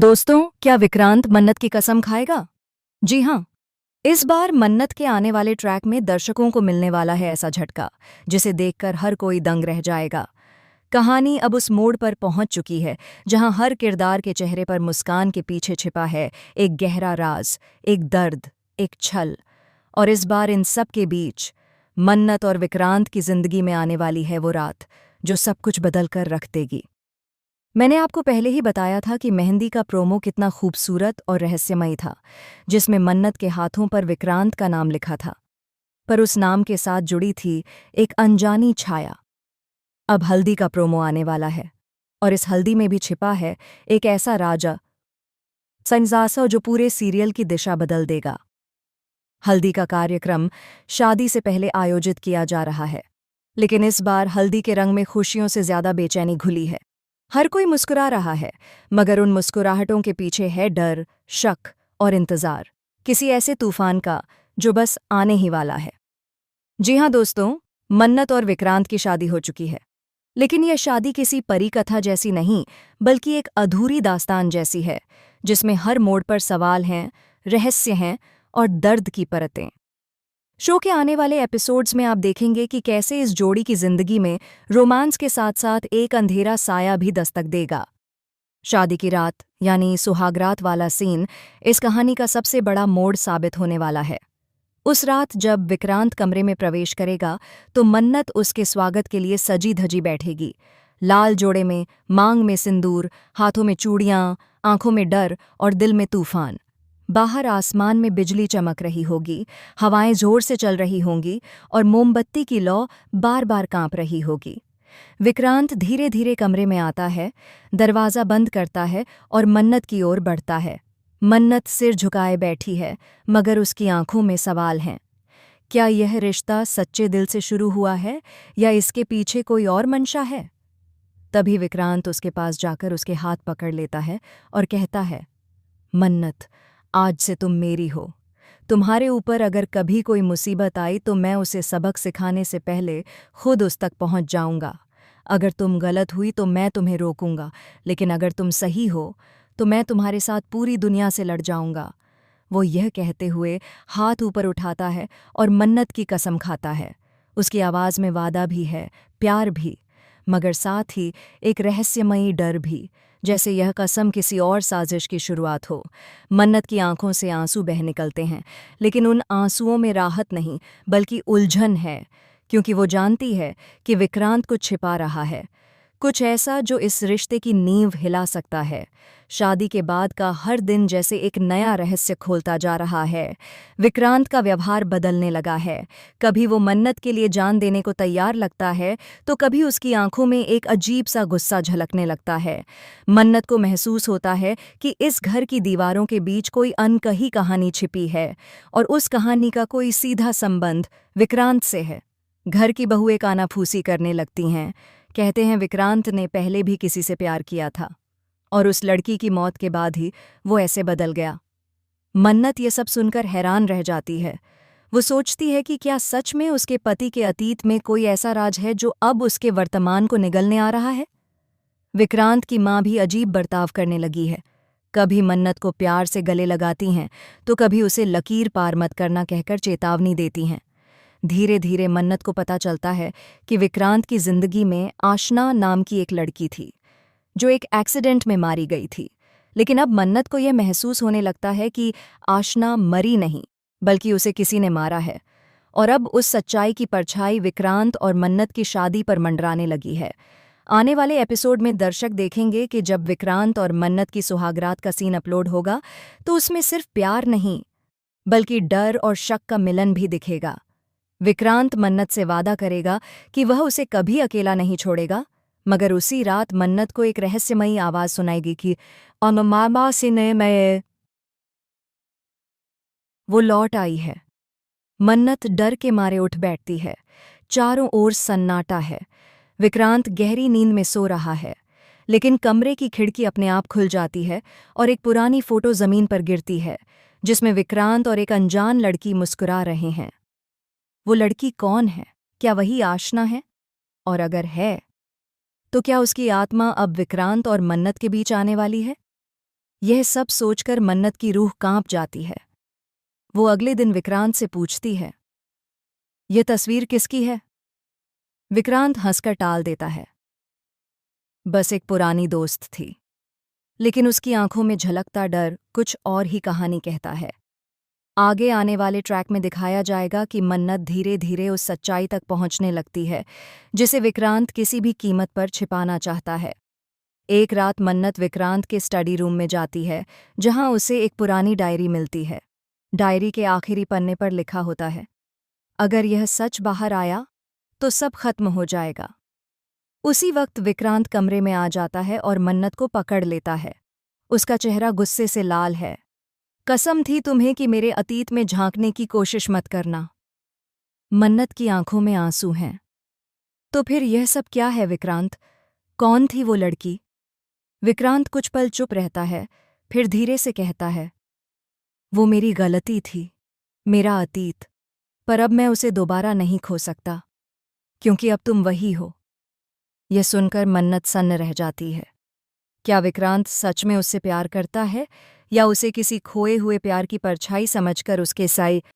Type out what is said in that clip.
दोस्तों, क्या विक्रांत मन्नत की कसम खाएगा? जी हाँ। इस बार मन्नत के आने वाले ट्रैक में दर्शकों को मिलने वाला है ऐसा झटका जिसे देखकर हर कोई दंग रह जाएगा। कहानी अब उस मोड़ पर पहुंच चुकी है जहां हर किरदार के चेहरे पर मुस्कान के पीछे छिपा है एक गहरा राज, एक दर्द, एक छल। और इस बार इन सब के बीच मन्नत और विक्रांत की जिंदगी में आने वाली है वो रात जो सब कुछ बदल कर रख देगी। मैंने आपको पहले ही बताया था कि मेहंदी का प्रोमो कितना खूबसूरत और रहस्यमयी था, जिसमें मन्नत के हाथों पर विक्रांत का नाम लिखा था, पर उस नाम के साथ जुड़ी थी एक अनजानी छाया। अब हल्दी का प्रोमो आने वाला है, और इस हल्दी में भी छिपा है एक ऐसा राजा संजासा जो पूरे सीरियल की दिशा बदल देगा। हल्दी का कार्यक्रम शादी से पहले आयोजित किया जा रहा है, लेकिन इस बार हल्दी के रंग में खुशियों से ज्यादा बेचैनी घुली है। हर कोई मुस्कुरा रहा है, मगर उन मुस्कुराहटों के पीछे है डर, शक और इंतजार, किसी ऐसे तूफान का जो बस आने ही वाला है। जी हाँ दोस्तों, मन्नत और विक्रांत की शादी हो चुकी है, लेकिन यह शादी किसी परी कथा जैसी नहीं, बल्कि एक अधूरी दास्तान जैसी है, जिसमें हर मोड़ पर सवाल हैं, रहस्य हैं और दर्द की परतें। शो के आने वाले एपिसोड्स में आप देखेंगे कि कैसे इस जोड़ी की जिंदगी में रोमांस के साथ साथ एक अंधेरा साया भी दस्तक देगा। शादी की रात यानी सुहागरात वाला सीन इस कहानी का सबसे बड़ा मोड़ साबित होने वाला है। उस रात जब विक्रांत कमरे में प्रवेश करेगा तो मन्नत उसके स्वागत के लिए सजी धजी बैठेगी, लाल जोड़े में, मांग में सिंदूर, हाथों में चूड़ियां, आंखों में डर और दिल में तूफान। बाहर आसमान में बिजली चमक रही होगी, हवाएं जोर से चल रही होंगी और मोमबत्ती की लौ बार बार कांप रही होगी। विक्रांत धीरे धीरे कमरे में आता है, दरवाज़ा बंद करता है और मन्नत की ओर बढ़ता है। मन्नत सिर झुकाए बैठी है, मगर उसकी आंखों में सवाल हैं। क्या यह रिश्ता सच्चे दिल से शुरू हुआ है या इसके पीछे कोई और मंशा है? तभी विक्रांत उसके पास जाकर उसके हाथ पकड़ लेता है और कहता है, मन्नत, आज से तुम मेरी हो। तुम्हारे ऊपर अगर कभी कोई मुसीबत आई तो मैं उसे सबक सिखाने से पहले खुद उस तक पहुंच जाऊंगा। अगर तुम गलत हुई तो मैं तुम्हें रोकूंगा, लेकिन अगर तुम सही हो तो मैं तुम्हारे साथ पूरी दुनिया से लड़ जाऊंगा। वो यह कहते हुए हाथ ऊपर उठाता है और मन्नत की कसम खाता है। उसकी आवाज़ में वादा भी है, प्यार भी, मगर साथ ही एक रहस्यमयी डर भी, जैसे यह कसम किसी और साजिश की शुरुआत हो। मन्नत की आंखों से आंसू बह निकलते हैं, लेकिन उन आंसुओं में राहत नहीं बल्कि उलझन है, क्योंकि वो जानती है कि विक्रांत कुछ छिपा रहा है, कुछ ऐसा जो इस रिश्ते की नींव हिला सकता है। शादी के बाद का हर दिन जैसे एक नया रहस्य खोलता जा रहा है। विक्रांत का व्यवहार बदलने लगा है, कभी वो मन्नत के लिए जान देने को तैयार लगता है तो कभी उसकी आंखों में एक अजीब सा गुस्सा झलकने लगता है। मन्नत को महसूस होता है कि इस घर की दीवारों के बीच कोई अनकही कहानी छिपी है, और उस कहानी का कोई सीधा संबंध विक्रांत से है। घर की बहुएं कानाफूसी करने लगती हैं, कहते हैं विक्रांत ने पहले भी किसी से प्यार किया था और उस लड़की की मौत के बाद ही वो ऐसे बदल गया। मन्नत ये सब सुनकर हैरान रह जाती है। वो सोचती है कि क्या सच में उसके पति के अतीत में कोई ऐसा राज है जो अब उसके वर्तमान को निगलने आ रहा है। विक्रांत की माँ भी अजीब बर्ताव करने लगी है, कभी मन्नत को प्यार से गले लगाती हैं तो कभी उसे लकीर पार मत करना कहकर चेतावनी देती हैं। धीरे धीरे मन्नत को पता चलता है कि विक्रांत की जिंदगी में आशना नाम की एक लड़की थी जो एक एक्सीडेंट में मारी गई थी, लेकिन अब मन्नत को यह महसूस होने लगता है कि आशना मरी नहीं बल्कि उसे किसी ने मारा है। और अब उस सच्चाई की परछाई विक्रांत और मन्नत की शादी पर मंडराने लगी है। आने वाले एपिसोड में दर्शक देखेंगे कि जब विक्रांत और मन्नत की सुहागरात का सीन अपलोड होगा तो उसमें सिर्फ प्यार नहीं बल्कि डर और शक का मिलन भी दिखेगा। विक्रांत मन्नत से वादा करेगा कि वह उसे कभी अकेला नहीं छोड़ेगा, मगर उसी रात मन्नत को एक रहस्यमयी आवाज सुनाएगी कि अनुमामा सिने में वो लौट आई है। मन्नत डर के मारे उठ बैठती है। चारों ओर सन्नाटा है। विक्रांत गहरी नींद में सो रहा है, लेकिन कमरे की खिड़की अपने आप खुल जाती है और एक पुरानी फोटो जमीन पर गिरती है, जिसमें विक्रांत और एक अनजान लड़की मुस्कुरा रहे हैं। वो लड़की कौन है? क्या वही आशना है? और अगर है तो क्या उसकी आत्मा अब विक्रांत और मन्नत के बीच आने वाली है? यह सब सोचकर मन्नत की रूह कांप जाती है। वो अगले दिन विक्रांत से पूछती है, ये तस्वीर किसकी है? विक्रांत हंसकर टाल देता है, बस एक पुरानी दोस्त थी। लेकिन उसकी आंखों में झलकता डर कुछ और ही कहानी कहता है। आगे आने वाले ट्रैक में दिखाया जाएगा कि मन्नत धीरे धीरे उस सच्चाई तक पहुंचने लगती है जिसे विक्रांत किसी भी कीमत पर छिपाना चाहता है। एक रात मन्नत विक्रांत के स्टडी रूम में जाती है, जहां उसे एक पुरानी डायरी मिलती है। डायरी के आखिरी पन्ने पर लिखा होता है, अगर यह सच बाहर आया तो सब खत्म हो जाएगा। उसी वक्त विक्रांत कमरे में आ जाता है और मन्नत को पकड़ लेता है। उसका चेहरा गुस्से से लाल है। कसम थी तुम्हें कि मेरे अतीत में झांकने की कोशिश मत करना। मन्नत की आंखों में आंसू हैं। तो फिर यह सब क्या है विक्रांत? कौन थी वो लड़की? विक्रांत कुछ पल चुप रहता है, फिर धीरे से कहता है, वो मेरी गलती थी, मेरा अतीत। पर अब मैं उसे दोबारा नहीं खो सकता, क्योंकि अब तुम वही हो। यह सुनकर मन्नत सन्न रह जाती है। क्या विक्रांत सच में उससे प्यार करता है, या उसे किसी खोए हुए प्यार की परछाई समझकर उसके साई